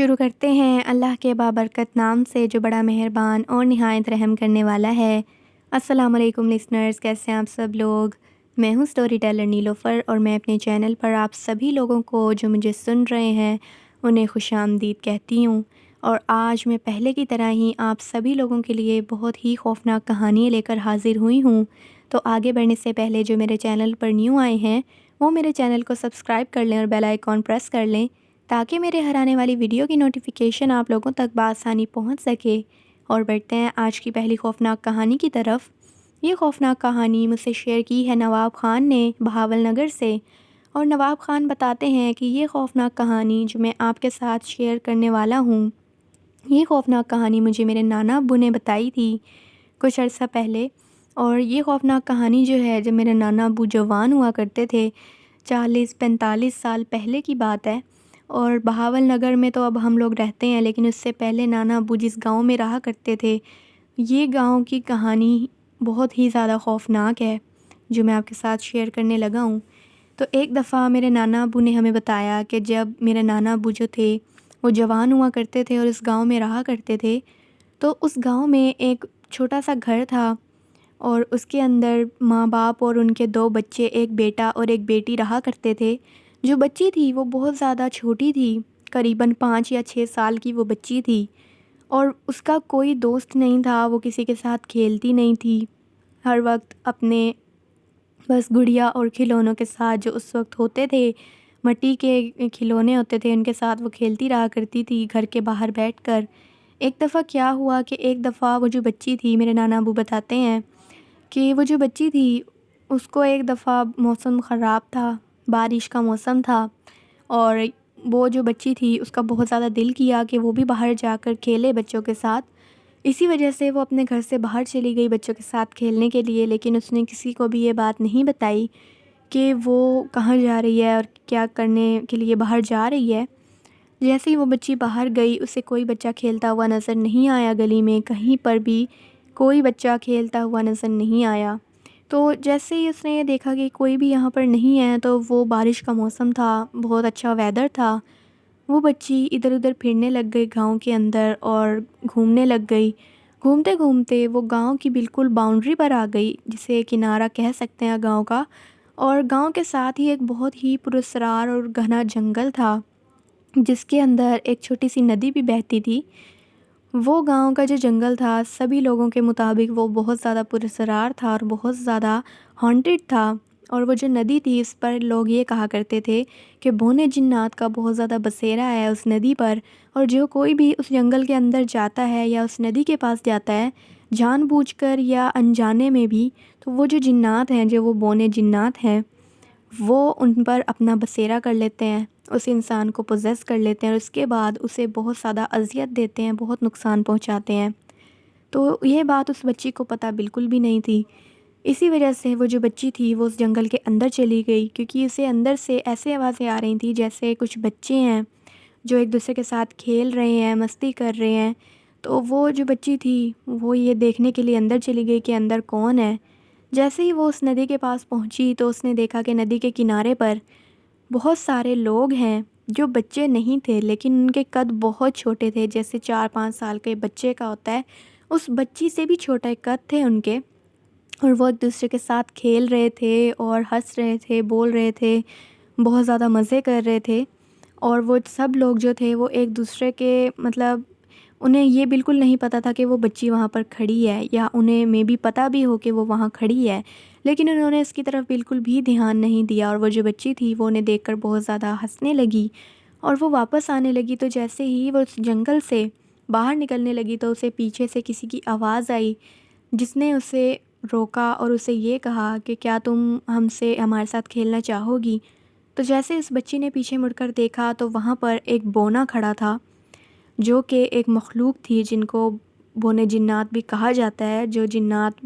شروع کرتے ہیں اللہ کے بابرکت نام سے جو بڑا مہربان اور نہایت رحم کرنے والا ہے۔ السلام علیکم لسنرز، کیسے ہیں آپ سب لوگ؟ میں ہوں سٹوری ٹیلر نیلوفر، اور میں اپنے چینل پر آپ سبھی لوگوں کو جو مجھے سن رہے ہیں انہیں خوش آمدید کہتی ہوں۔ اور آج میں پہلے کی طرح ہی آپ سبھی لوگوں کے لیے بہت ہی خوفناک کہانیاں لے کر حاضر ہوئی ہوں۔ تو آگے بڑھنے سے پہلے جو میرے چینل پر نیو آئے ہیں وہ میرے چینل کو سبسکرائب کر لیں اور بیل آئیکن پریس کر لیں تاکہ میرے ہر آنے والی ویڈیو کی نوٹیفیکیشن آپ لوگوں تک بآسانی پہنچ سکے۔ اور بڑھتے ہیں آج کی پہلی خوفناک کہانی کی طرف۔ یہ خوفناک کہانی مجھ سے شیئر کی ہے نواب خان نے بہاول نگر سے، اور نواب خان بتاتے ہیں کہ یہ خوفناک کہانی جو میں آپ کے ساتھ شیئر کرنے والا ہوں، یہ خوفناک کہانی مجھے میرے نانا ابو نے بتائی تھی کچھ عرصہ پہلے۔ اور یہ خوفناک کہانی جو ہے جب میرے نانا ابو جوان ہوا کرتے تھے، 40-45 سال پہلے کی بات ہے، اور بہاول نگر میں تو اب ہم لوگ رہتے ہیں، لیکن اس سے پہلے نانا ابو جس گاؤں میں رہا کرتے تھے، یہ گاؤں کی کہانی بہت ہی زیادہ خوفناک ہے جو میں آپ کے ساتھ شیئر کرنے لگا ہوں۔ تو ایک دفعہ میرے نانا ابو نے ہمیں بتایا کہ جب میرے نانا ابو جو تھے وہ جوان ہوا کرتے تھے اور اس گاؤں میں رہا کرتے تھے، تو اس گاؤں میں ایک چھوٹا سا گھر تھا، اور اس کے اندر ماں باپ اور ان کے 2 بچے، ایک بیٹا اور ایک بیٹی رہا کرتے تھے۔ جو بچی تھی وہ بہت زیادہ چھوٹی تھی، قریباً 5 یا 6 سال کی وہ بچی تھی، اور اس کا کوئی دوست نہیں تھا، وہ کسی کے ساتھ کھیلتی نہیں تھی، ہر وقت اپنے بس گڑیا اور کھلونوں کے ساتھ جو اس وقت ہوتے تھے، مٹی کے کھلونے ہوتے تھے، ان کے ساتھ وہ کھیلتی رہا کرتی تھی گھر کے باہر بیٹھ کر۔ ایک دفعہ کیا ہوا کہ ایک دفعہ وہ جو بچی تھی، میرے نانا ابو بتاتے ہیں کہ وہ جو بچی تھی اس کو ایک دفعہ موسم خراب تھا، بارش کا موسم تھا، اور وہ جو بچی تھی اس کا بہت زیادہ دل کیا کہ وہ بھی باہر جا کر کھیلے بچوں کے ساتھ۔ اسی وجہ سے وہ اپنے گھر سے باہر چلی گئی بچوں کے ساتھ کھیلنے کے لیے، لیکن اس نے کسی کو بھی یہ بات نہیں بتائی کہ وہ کہاں جا رہی ہے اور کیا کرنے کے لیے باہر جا رہی ہے۔ جیسے ہی وہ بچی باہر گئی، اسے کوئی بچہ کھیلتا ہوا نظر نہیں آیا، گلی میں کہیں پر بھی کوئی بچہ کھیلتا ہوا نظر نہیں آیا۔ تو جیسے ہی اس نے یہ دیکھا کہ کوئی بھی یہاں پر نہیں ہے، تو وہ بارش کا موسم تھا، بہت اچھا ویدر تھا، وہ بچی ادھر ادھر پھرنے لگ گئی گاؤں کے اندر اور گھومنے لگ گئی۔ گھومتے گھومتے وہ گاؤں کی بالکل باؤنڈری پر آ گئی، جسے کنارہ کہہ سکتے ہیں گاؤں کا، اور گاؤں کے ساتھ ہی ایک بہت ہی پراسرار اور گھنا جنگل تھا جس کے اندر ایک چھوٹی سی ندی بھی بہتی تھی۔ وہ گاؤں کا جو جنگل تھا سبھی لوگوں کے مطابق وہ بہت زیادہ پراسرار تھا اور بہت زیادہ ہانٹڈ تھا، اور وہ جو ندی تھی اس پر لوگ یہ کہا کرتے تھے کہ بونے جنات کا بہت زیادہ بسیرا ہے اس ندی پر، اور جو کوئی بھی اس جنگل کے اندر جاتا ہے یا اس ندی کے پاس جاتا ہے جان بوجھ کر یا انجانے میں بھی، تو وہ جو جنات ہیں، جو وہ بونے جنات ہیں، وہ ان پر اپنا بسیرا کر لیتے ہیں، اس انسان کو پوزیس کر لیتے ہیں، اور اس کے بعد اسے بہت زیادہ اذیت دیتے ہیں، بہت نقصان پہنچاتے ہیں۔ تو یہ بات اس بچی کو پتہ بالکل بھی نہیں تھی۔ اسی وجہ سے وہ جو بچی تھی وہ اس جنگل کے اندر چلی گئی، کیونکہ اسے اندر سے ایسے آوازیں آ رہی تھیں جیسے کچھ بچے ہیں جو ایک دوسرے کے ساتھ کھیل رہے ہیں، مستی کر رہے ہیں۔ تو وہ جو بچی تھی وہ یہ دیکھنے کے لیے اندر چلی گئی کہ اندر کون ہے۔ جیسے ہی وہ اس ندی کے پاس پہنچی تو اس نے دیکھا کہ ندی کے کنارے پر بہت سارے لوگ ہیں جو بچے نہیں تھے، لیکن ان کے قد بہت چھوٹے تھے، جیسے 4-5 سال کے بچے کا ہوتا ہے، اس بچی سے بھی چھوٹے قد تھے ان کے، اور وہ ایک دوسرے کے ساتھ کھیل رہے تھے اور ہنس رہے تھے، بول رہے تھے، بہت زیادہ مزے کر رہے تھے۔ اور وہ سب لوگ جو تھے وہ ایک دوسرے کے انہیں یہ بالکل نہیں پتہ تھا کہ وہ بچی وہاں پر کھڑی ہے، یا انہیں میں بھی پتہ بھی ہو کہ وہ وہاں کھڑی ہے، لیکن انہوں نے اس کی طرف بالکل بھی دھیان نہیں دیا۔ اور وہ جو بچی تھی وہ انہیں دیکھ کر بہت زیادہ ہنسنے لگی اور وہ واپس آنے لگی۔ تو جیسے ہی وہ اس جنگل سے باہر نکلنے لگی تو اسے پیچھے سے کسی کی آواز آئی جس نے اسے روکا اور اسے یہ کہا کہ کیا تم ہمارے ساتھ کھیلنا چاہو گی؟ تو جیسے اس بچی نے پیچھے مڑ کر دیکھا تو وہاں پر ایک بونا کھڑا تھا، جو کہ ایک مخلوق تھی جن کو بونے جنات بھی کہا جاتا ہے۔ جو جنات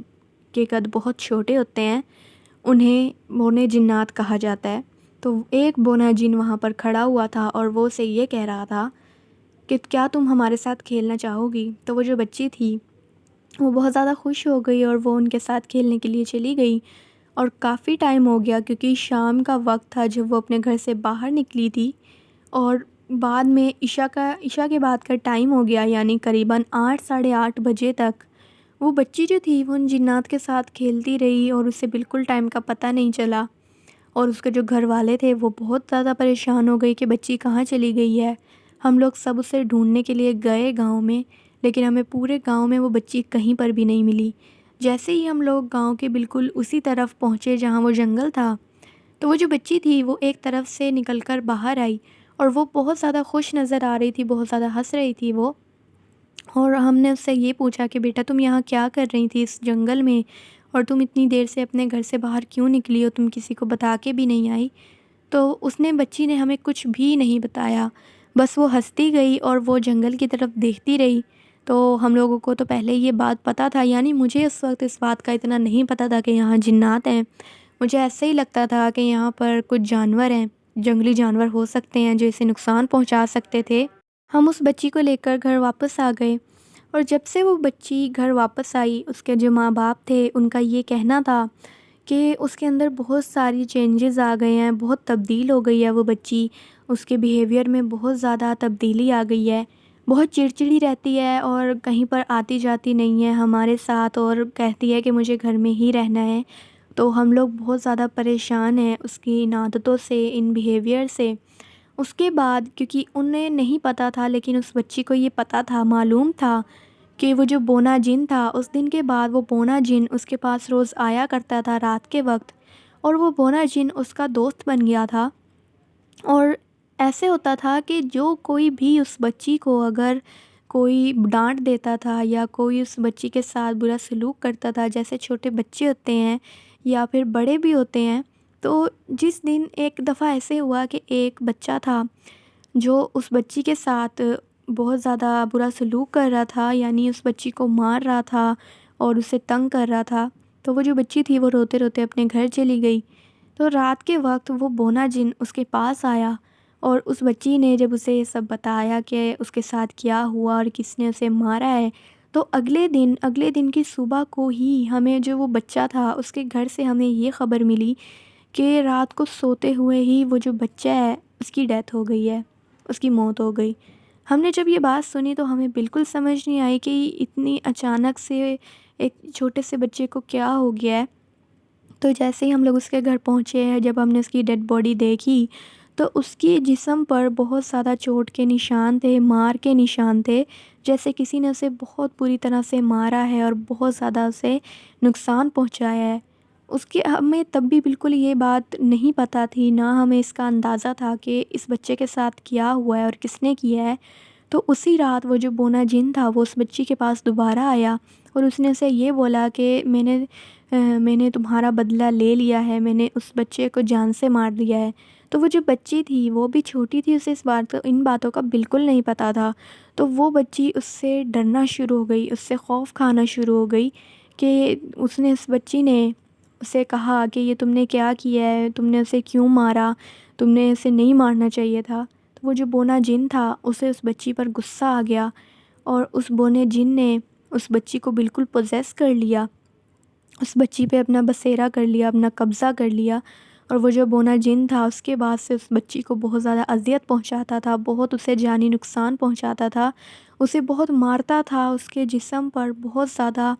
کے قد بہت چھوٹے ہوتے ہیں انہیں بونے جنات کہا جاتا ہے۔ تو ایک بونا جن وہاں پر کھڑا ہوا تھا اور وہ اسے یہ کہہ رہا تھا کہ کیا تم ہمارے ساتھ کھیلنا چاہو گی؟ تو وہ جو بچی تھی وہ بہت زیادہ خوش ہو گئی اور وہ ان کے ساتھ کھیلنے کے لیے چلی گئی، اور کافی ٹائم ہو گیا کیونکہ شام کا وقت تھا جب وہ اپنے گھر سے باہر نکلی تھی، اور بعد میں عشاء کے بعد کا ٹائم ہو گیا، یعنی قریباً 8 ساڑھے 8 بجے تک وہ بچی جو تھی وہ ان جنات کے ساتھ کھیلتی رہی اور اسے بالکل ٹائم کا پتہ نہیں چلا۔ اور اس کے جو گھر والے تھے وہ بہت زیادہ پریشان ہو گئی کہ بچی کہاں چلی گئی ہے۔ ہم لوگ سب اسے ڈھونڈنے کے لیے گئے گاؤں میں، لیکن ہمیں پورے گاؤں میں وہ بچی کہیں پر بھی نہیں ملی۔ جیسے ہی ہم لوگ گاؤں کے بالکل اسی طرف پہنچے جہاں وہ جنگل تھا، تو وہ جو بچی تھی وہ ایک طرف سے نکل کر باہر آئی اور وہ بہت زیادہ خوش نظر آ رہی تھی، بہت زیادہ ہنس رہی تھی وہ۔ اور ہم نے اس سے یہ پوچھا کہ بیٹا تم یہاں کیا کر رہی تھی اس جنگل میں، اور تم اتنی دیر سے اپنے گھر سے باہر کیوں نکلی ہو، تم کسی کو بتا کے بھی نہیں آئی؟ تو بچی نے ہمیں کچھ بھی نہیں بتایا، بس وہ ہنستی گئی اور وہ جنگل کی طرف دیکھتی رہی۔ تو ہم لوگوں کو تو پہلے یہ بات پتہ تھا، یعنی مجھے اس وقت اس بات کا اتنا نہیں پتہ تھا کہ یہاں جنات ہیں۔ مجھے ایسے ہی لگتا تھا کہ یہاں پر کچھ جانور ہیں، جنگلی جانور ہو سکتے ہیں جو اسے نقصان پہنچا سکتے تھے۔ ہم اس بچی کو لے کر گھر واپس آ گئے، اور جب سے وہ بچی گھر واپس آئی اس کے جو ماں باپ تھے ان کا یہ کہنا تھا کہ اس کے اندر بہت ساری چینجز آ گئے ہیں، بہت تبدیل ہو گئی ہے وہ بچی، اس کے بیہیویئر میں بہت زیادہ تبدیلی آ گئی ہے، بہت چڑچڑی رہتی ہے اور کہیں پر آتی جاتی نہیں ہے ہمارے ساتھ، اور کہتی ہے کہ مجھے گھر میں ہی رہنا ہے۔ تو ہم لوگ بہت زیادہ پریشان ہیں اس کی ان عادتوں سے، ان بیہیویئر سے۔ اس کے بعد کیونکہ انہیں نہیں پتہ تھا، لیکن اس بچی کو یہ پتہ تھا، معلوم تھا کہ وہ جو بونا جن تھا، اس دن کے بعد وہ بونا جن اس کے پاس روز آیا کرتا تھا رات کے وقت، اور وہ بونا جن اس کا دوست بن گیا تھا۔ اور ایسے ہوتا تھا کہ جو کوئی بھی اس بچی کو اگر کوئی ڈانٹ دیتا تھا یا کوئی اس بچی کے ساتھ برا سلوک کرتا تھا، جیسے چھوٹے بچے ہوتے ہیں یا پھر بڑے بھی ہوتے ہیں، تو جس دن ایک دفعہ ایسے ہوا کہ ایک بچہ تھا جو اس بچی کے ساتھ بہت زیادہ برا سلوک کر رہا تھا، یعنی اس بچی کو مار رہا تھا اور اسے تنگ کر رہا تھا، تو وہ جو بچی تھی وہ روتے روتے اپنے گھر چلی گئی۔ تو رات کے وقت وہ بونا جن اس کے پاس آیا، اور اس بچی نے جب اسے یہ سب بتایا کہ اس کے ساتھ کیا ہوا اور کس نے اسے مارا ہے، تو اگلے دن کی صبح کو ہی ہمیں جو وہ بچہ تھا اس کے گھر سے ہمیں یہ خبر ملی کہ رات کو سوتے ہوئے ہی وہ جو بچہ ہے اس کی ڈیتھ ہو گئی ہے، اس کی موت ہو گئی۔ ہم نے جب یہ بات سنی تو ہمیں بالکل سمجھ نہیں آئی کہ اتنی اچانک سے ایک چھوٹے سے بچے کو کیا ہو گیا ہے۔ تو جیسے ہی ہم لوگ اس کے گھر پہنچے ہیں، جب ہم نے اس کی ڈیڈ باڈی دیکھی تو اس کی جسم پر بہت زیادہ چوٹ کے نشان تھے، مار کے نشان تھے، جیسے کسی نے اسے بہت بری طرح سے مارا ہے اور بہت زیادہ اسے نقصان پہنچایا ہے۔ اس کی ہمیں تب بھی بالکل یہ بات نہیں پتہ تھی، نہ ہمیں اس کا اندازہ تھا کہ اس بچے کے ساتھ کیا ہوا ہے اور کس نے کیا ہے۔ تو اسی رات وہ جو بونا جن تھا وہ اس بچی کے پاس دوبارہ آیا اور اس نے اسے یہ بولا کہ میں نے تمہارا بدلہ لے لیا ہے، میں نے اس بچے کو جان سے مار دیا ہے۔ تو وہ جو بچی تھی وہ بھی چھوٹی تھی، اسے ان باتوں کا بالکل نہیں پتہ تھا، تو وہ بچی اس سے ڈرنا شروع ہو گئی، اس سے خوف کھانا شروع ہو گئی کہ اس بچی نے اسے کہا کہ یہ تم نے کیا کیا ہے، تم نے اسے کیوں مارا، تم نے اسے نہیں مارنا چاہیے تھا۔ تو وہ جو بونا جن تھا اسے اس بچی پر غصہ آ گیا، اور اس بونے جن نے اس بچی کو بالکل پوزیس کر لیا، اس بچی پہ اپنا بسیرا کر لیا، اپنا قبضہ کر لیا۔ اور وہ جو بونا جن تھا اس کے بعد سے اس بچی کو بہت زیادہ اذیت پہنچاتا تھا، بہت اسے جانی نقصان پہنچاتا تھا، اسے بہت مارتا تھا، اس کے جسم پر بہت زیادہ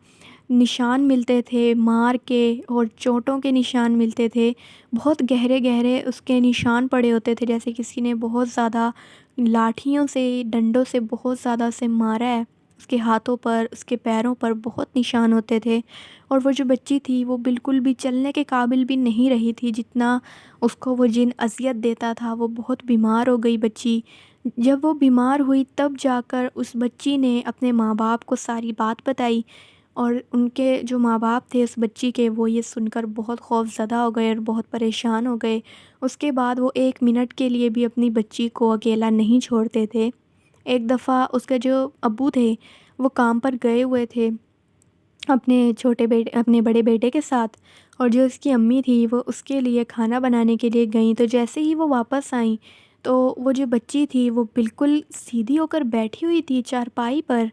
نشان ملتے تھے مار کے، اور چوٹوں کے نشان ملتے تھے، بہت گہرے گہرے اس کے نشان پڑے ہوتے تھے، جیسے کسی نے بہت زیادہ لاٹھیوں سے، ڈنڈوں سے بہت زیادہ اسے مارا ہے۔ اس کے ہاتھوں پر، اس کے پیروں پر بہت نشان ہوتے تھے، اور وہ جو بچی تھی وہ بالکل بھی چلنے کے قابل بھی نہیں رہی تھی، جتنا اس کو وہ جن اذیت دیتا تھا۔ وہ بہت بیمار ہو گئی بچی۔ جب وہ بیمار ہوئی تب جا کر اس بچی نے اپنے ماں باپ کو ساری بات بتائی، اور ان کے جو ماں باپ تھے اس بچی کے، وہ یہ سن کر بہت خوف زدہ ہو گئے اور بہت پریشان ہو گئے۔ اس کے بعد وہ ایک منٹ کے لیے بھی اپنی بچی کو اکیلا نہیں چھوڑتے تھے۔ ایک دفعہ اس کے جو ابو تھے وہ کام پر گئے ہوئے تھے اپنے بڑے بیٹے کے ساتھ، اور جو اس کی امی تھی وہ اس کے لیے کھانا بنانے کے لیے گئیں، تو جیسے ہی وہ واپس آئیں تو وہ جو بچی تھی وہ بالکل سیدھی ہو کر بیٹھی ہوئی تھی چارپائی پر،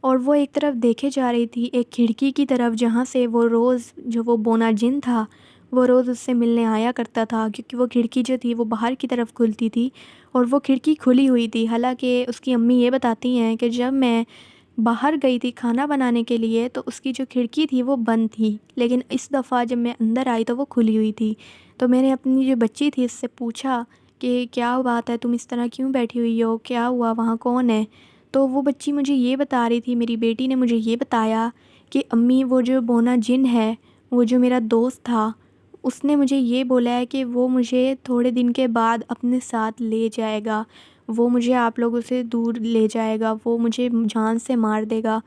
اور وہ ایک طرف دیکھے جا رہی تھی، ایک کھڑکی کی طرف، جہاں سے وہ روز جو وہ بونا جن تھا وہ روز اس سے ملنے آیا کرتا تھا، کیونکہ وہ کھڑکی جو تھی وہ باہر کی طرف کھلتی تھی اور وہ کھڑکی کھلی ہوئی تھی۔ حالانکہ اس کی امی یہ بتاتی ہیں کہ جب میں باہر گئی تھی کھانا بنانے کے لیے تو اس کی جو کھڑکی تھی وہ بند تھی، لیکن اس دفعہ جب میں اندر آئی تو وہ کھلی ہوئی تھی۔ تو میں نے اپنی جو بچی تھی اس سے پوچھا کہ کیا بات ہے، تم اس طرح کیوں بیٹھی ہوئی ہو، کیا ہوا، وہاں کون ہے؟ تو وہ بچی مجھے یہ بتا رہی تھی، میری بیٹی نے مجھے یہ بتایا کہ امی وہ جو بونا جن ہے، وہ جو میرا دوست تھا، اس نے مجھے یہ بولا ہے کہ وہ مجھے تھوڑے دن کے بعد اپنے ساتھ لے جائے گا، وہ مجھے آپ لوگوں سے دور لے جائے گا، وہ مجھے جان سے مار دے گا۔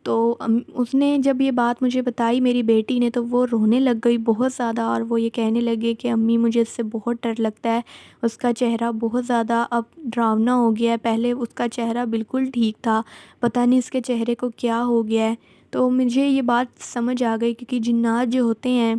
تو اس نے جب یہ بات مجھے بتائی میری بیٹی نے، تو وہ رونے لگ گئی بہت زیادہ، اور وہ یہ کہنے لگے کہ امی مجھے اس سے بہت ڈر لگتا ہے، اس کا چہرہ بہت زیادہ اب ڈراؤنا ہو گیا ہے، پہلے اس کا چہرہ بالکل ٹھیک تھا، پتہ نہیں اس کے چہرے کو کیا ہو گیا ہے۔ تو مجھے یہ بات سمجھ آ گئی، کیونکہ جنات جو ہوتے ہیں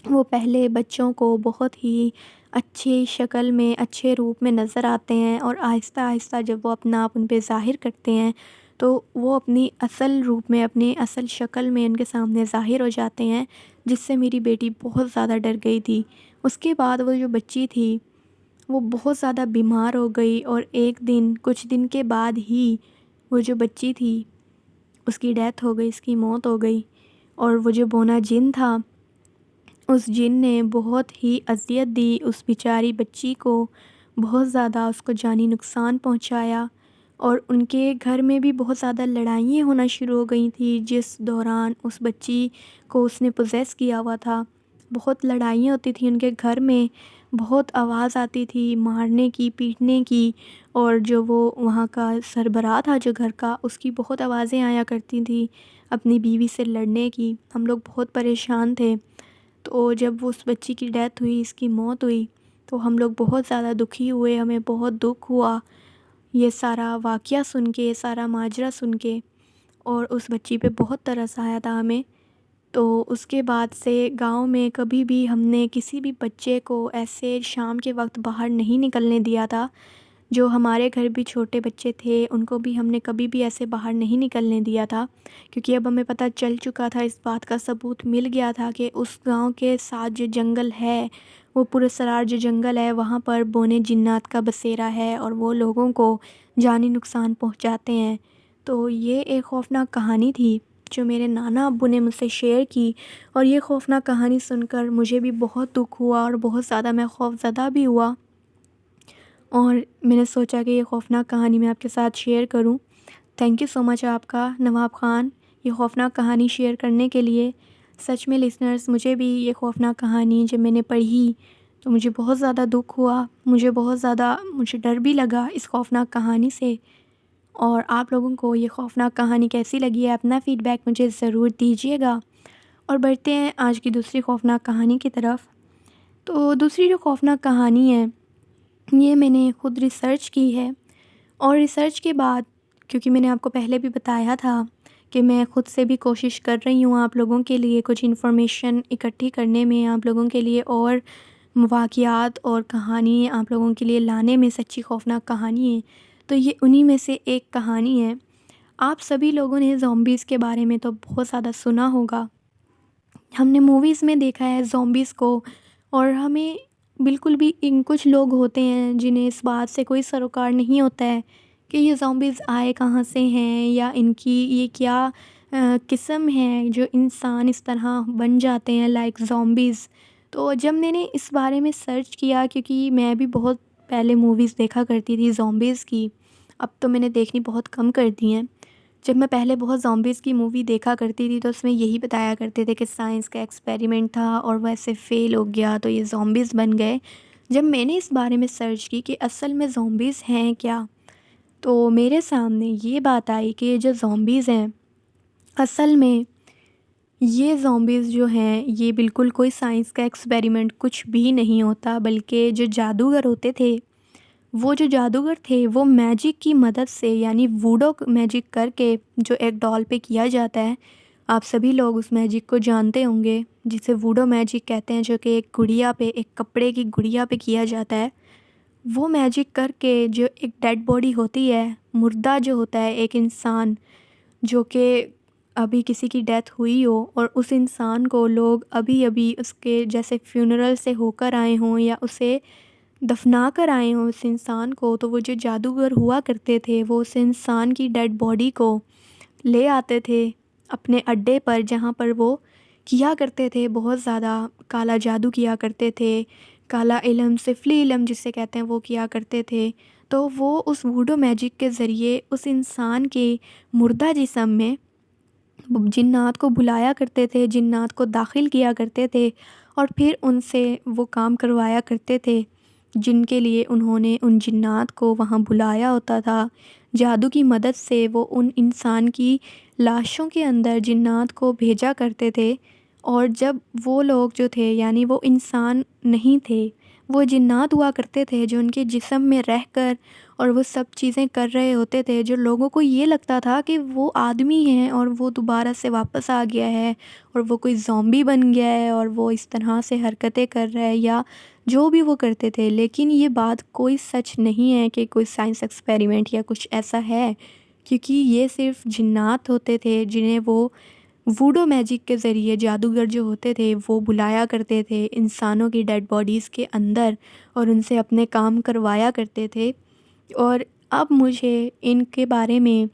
وہ پہلے بچوں کو بہت ہی اچھی شکل میں، اچھے روپ میں نظر آتے ہیں، اور آہستہ آہستہ جب وہ اپنا آپ ان پہ ظاہر کرتے ہیں تو وہ اپنی اصل روپ میں، اپنی اصل شکل میں ان کے سامنے ظاہر ہو جاتے ہیں، جس سے میری بیٹی بہت زیادہ ڈر گئی تھی۔ اس کے بعد وہ جو بچی تھی وہ بہت زیادہ بیمار ہو گئی، اور ایک دن، کچھ دن کے بعد ہی وہ جو بچی تھی اس کی ڈیتھ ہو گئی، اس کی موت ہو گئی۔ اور وہ جو بونا جن تھا، اس جن نے بہت ہی اذیت دی اس بیچاری بچی کو، بہت زیادہ اس کو جانی نقصان پہنچایا، اور ان کے گھر میں بھی بہت زیادہ لڑائیاں ہونا شروع ہو گئی تھیں، جس دوران اس بچی کو اس نے پوزیس کیا ہوا تھا۔ بہت لڑائیاں ہوتی تھیں ان کے گھر میں، بہت آواز آتی تھی مارنے کی، پیٹنے کی، اور جو وہ وہاں کا سربراہ تھا جو گھر کا، اس کی بہت آوازیں آیا کرتی تھیں اپنی بیوی سے لڑنے کی۔ ہم لوگ بہت پریشان تھے۔ تو جب وہ اس بچی کی ڈیتھ ہوئی، اس کی موت ہوئی، تو ہم لوگ بہت زیادہ دکھی ہوئے، ہمیں بہت دکھ ہوا یہ سارا واقعہ سن کے، سارا ماجرا سن کے، اور اس بچی پہ بہت ترس آیا تھا ہمیں۔ تو اس کے بعد سے گاؤں میں کبھی بھی ہم نے کسی بھی بچے کو ایسے شام کے وقت باہر نہیں نکلنے دیا تھا۔ جو ہمارے گھر بھی چھوٹے بچے تھے ان کو بھی ہم نے کبھی بھی ایسے باہر نہیں نکلنے دیا تھا، کیونکہ اب ہمیں پتہ چل چکا تھا، اس بات کا ثبوت مل گیا تھا کہ اس گاؤں کے ساتھ جو جنگل ہے، وہ پراسرار جو جنگل ہے، وہاں پر بونے جنات کا بسیرا ہے، اور وہ لوگوں کو جانی نقصان پہنچاتے ہیں۔ تو یہ ایک خوفناک کہانی تھی جو میرے نانا ابو نے مجھ سے شیئر کی، اور یہ خوفناک کہانی سن کر مجھے بھی بہت دکھ ہوا، اور بہت زیادہ میں خوف زدہ بھی ہوا، اور میں نے سوچا کہ یہ خوفناک کہانی میں آپ کے ساتھ شیئر کروں۔ تھینک یو سو مچ آپ کا نواب خان، یہ خوفناک کہانی شیئر کرنے کے لیے۔ سچ میں لسنرز، مجھے بھی یہ خوفناک کہانی جب میں نے پڑھی تو مجھے بہت زیادہ دکھ ہوا، مجھے ڈر بھی لگا اس خوفناک کہانی سے۔ اور آپ لوگوں کو یہ خوفناک کہانی کیسی لگی ہے، اپنا فیڈ بیک مجھے ضرور دیجیے گا۔ اور بڑھتے ہیں آج کی دوسری خوفناک کہانی کی طرف۔ تو دوسری جو خوفناک کہانی ہے یہ میں نے خود ریسرچ کی ہے، اور ریسرچ کے بعد، کیونکہ میں نے آپ کو پہلے بھی بتایا تھا کہ میں خود سے بھی کوشش کر رہی ہوں آپ لوگوں کے لیے کچھ انفارمیشن اکٹھی کرنے میں، آپ لوگوں کے لیے اور واقعات اور کہانی آپ لوگوں کے لیے لانے میں، سچی خوفناک کہانی ہے، تو یہ انہی میں سے ایک کہانی ہے۔ آپ سبھی لوگوں نے زومبیز کے بارے میں تو بہت زیادہ سنا ہوگا، ہم نے موویز میں دیکھا ہے زومبیز کو، اور ہمیں بالکل بھی کچھ لوگ ہوتے ہیں جنہیں اس بات سے کوئی سروکار نہیں ہوتا ہے کہ یہ زومبیز آئے کہاں سے ہیں، یا ان کی یہ کیا قسم ہے جو انسان اس طرح بن جاتے ہیں لائک زومبیز۔ تو جب میں نے اس بارے میں سرچ کیا، کیونکہ میں بھی بہت پہلے موویز دیکھا کرتی تھی زومبیز کی، اب تو میں نے دیکھنی بہت کم کر دی ہیں۔ جب میں پہلے بہت زومبیز کی مووی دیکھا کرتی تھی تو اس میں یہی بتایا کرتے تھے کہ سائنس کا ایکسپیریمنٹ تھا اور وہ ایسے فیل ہو گیا تو یہ زومبیز بن گئے۔ جب میں نے اس بارے میں سرچ کی کہ اصل میں زومبیز ہیں کیا، تو میرے سامنے یہ بات آئی کہ یہ جو زومبیز ہیں، اصل میں یہ زومبیز جو ہیں یہ بالکل کوئی سائنس کا ایکسپیریمنٹ کچھ بھی نہیں ہوتا، بلکہ جو جادوگر ہوتے تھے، وہ جو جادوگر تھے وہ میجک کی مدد سے، یعنی ووڈو میجک کر کے جو ایک ڈال پہ کیا جاتا ہے، آپ سبھی لوگ اس میجک کو جانتے ہوں گے جسے ووڈو میجک کہتے ہیں، جو کہ ایک گڑیا پہ، ایک کپڑے کی گڑیا پہ کیا جاتا ہے۔ وہ میجک کر کے جو ایک ڈیڈ باڈی ہوتی ہے، مردہ جو ہوتا ہے ایک انسان جو کہ ابھی کسی کی ڈیتھ ہوئی ہو اور اس انسان کو لوگ ابھی ابھی اس کے جیسے فیونرل سے ہو کر آئے ہوں یا اسے دفنا کر آئے ہوں اس انسان کو، تو وہ جو جادوگر ہوا کرتے تھے وہ اس انسان کی ڈیڈ باڈی کو لے آتے تھے اپنے اڈے پر، جہاں پر وہ کیا کرتے تھے بہت زیادہ کالا جادو کیا کرتے تھے، کالا علم، سفلی علم جسے کہتے ہیں وہ کیا کرتے تھے۔ تو وہ اس ووڈو میجک کے ذریعے اس انسان کے مردہ جسم میں جنات کو بلایا کرتے تھے، جنات کو داخل کیا کرتے تھے اور پھر ان سے وہ کام کروایا کرتے تھے جن کے لیے انہوں نے ان جنات کو وہاں بلایا ہوتا تھا۔ جادو کی مدد سے وہ ان انسان کی لاشوں کے اندر جنات کو بھیجا کرتے تھے، اور جب وہ لوگ جو تھے یعنی وہ انسان نہیں تھے، وہ جنات ہوا کرتے تھے جو ان کے جسم میں رہ کر اور وہ سب چیزیں کر رہے ہوتے تھے، جو لوگوں کو یہ لگتا تھا کہ وہ آدمی ہیں اور وہ دوبارہ سے واپس آ گیا ہے اور وہ کوئی زومبی بن گیا ہے اور وہ اس طرح سے حرکتیں کر رہا ہے یا جو بھی وہ کرتے تھے۔ لیکن یہ بات کوئی سچ نہیں ہے کہ کوئی سائنس ایکسپیریمنٹ یا کچھ ایسا ہے، کیونکہ یہ صرف جنات ہوتے تھے جنہیں وہ ووڈو میجک کے ذریعے جادوگر جو ہوتے تھے وہ بلایا کرتے تھے انسانوں کی ڈیڈ باڈیز کے اندر اور ان سے اپنے کام کروایا کرتے تھے۔ اور اب مجھے ان کے بارے میں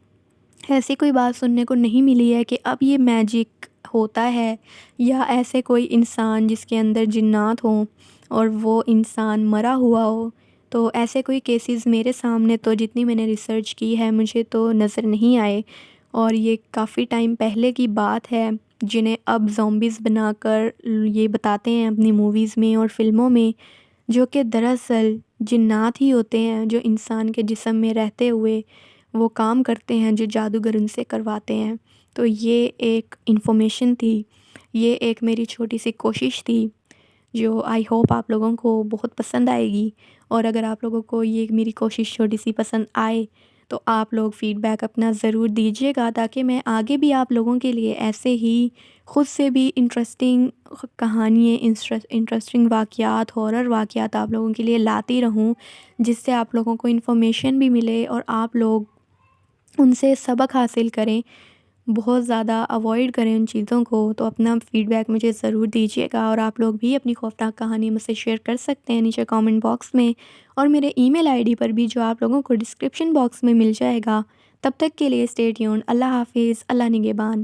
ایسی کوئی بات سننے کو نہیں ملی ہے کہ اب یہ میجک ہوتا ہے یا ایسے کوئی انسان جس کے اندر جنات ہوں اور وہ انسان مرا ہوا ہو۔ تو ایسے کوئی کیسز میرے سامنے تو جتنی میں نے ریسرچ کی ہے مجھے تو نظر نہیں آئے، اور یہ کافی ٹائم پہلے کی بات ہے جنہیں اب زومبیز بنا کر یہ بتاتے ہیں اپنی موویز میں اور فلموں میں، جو کہ دراصل جنات ہی ہوتے ہیں جو انسان کے جسم میں رہتے ہوئے وہ کام کرتے ہیں جو جادوگر ان سے کرواتے ہیں۔ تو یہ ایک انفارمیشن تھی، یہ ایک میری چھوٹی سی کوشش تھی جو آئی ہوپ آپ لوگوں کو بہت پسند آئے گی، اور اگر آپ لوگوں کو یہ میری کوشش چھوٹی سی پسند آئے تو آپ لوگ فیڈ بیک اپنا ضرور دیجیے گا، تاکہ میں آگے بھی آپ لوگوں کے لیے ایسے ہی خود سے بھی انٹرسٹنگ کہانیاں، انٹرسٹنگ واقعات، ہارر واقعات آپ لوگوں کے لیے لاتی رہوں، جس سے آپ لوگوں کو انفارمیشن بھی ملے اور آپ لوگ ان سے سبق حاصل کریں، بہت زیادہ اوائڈ کریں ان چیزوں کو۔ تو اپنا فیڈ بیک مجھے ضرور دیجیے گا، اور آپ لوگ بھی اپنی خوفناک کہانی مجھ سے شیئر کر سکتے ہیں نیچے کامنٹ باکس میں، اور میرے ای میل آئی ڈی پر بھی جو آپ لوگوں کو ڈسکرپشن باکس میں مل جائے گا۔ تب تک کے لیے اسٹے ٹیونڈ۔ اللہ حافظ، اللہ نگہبان۔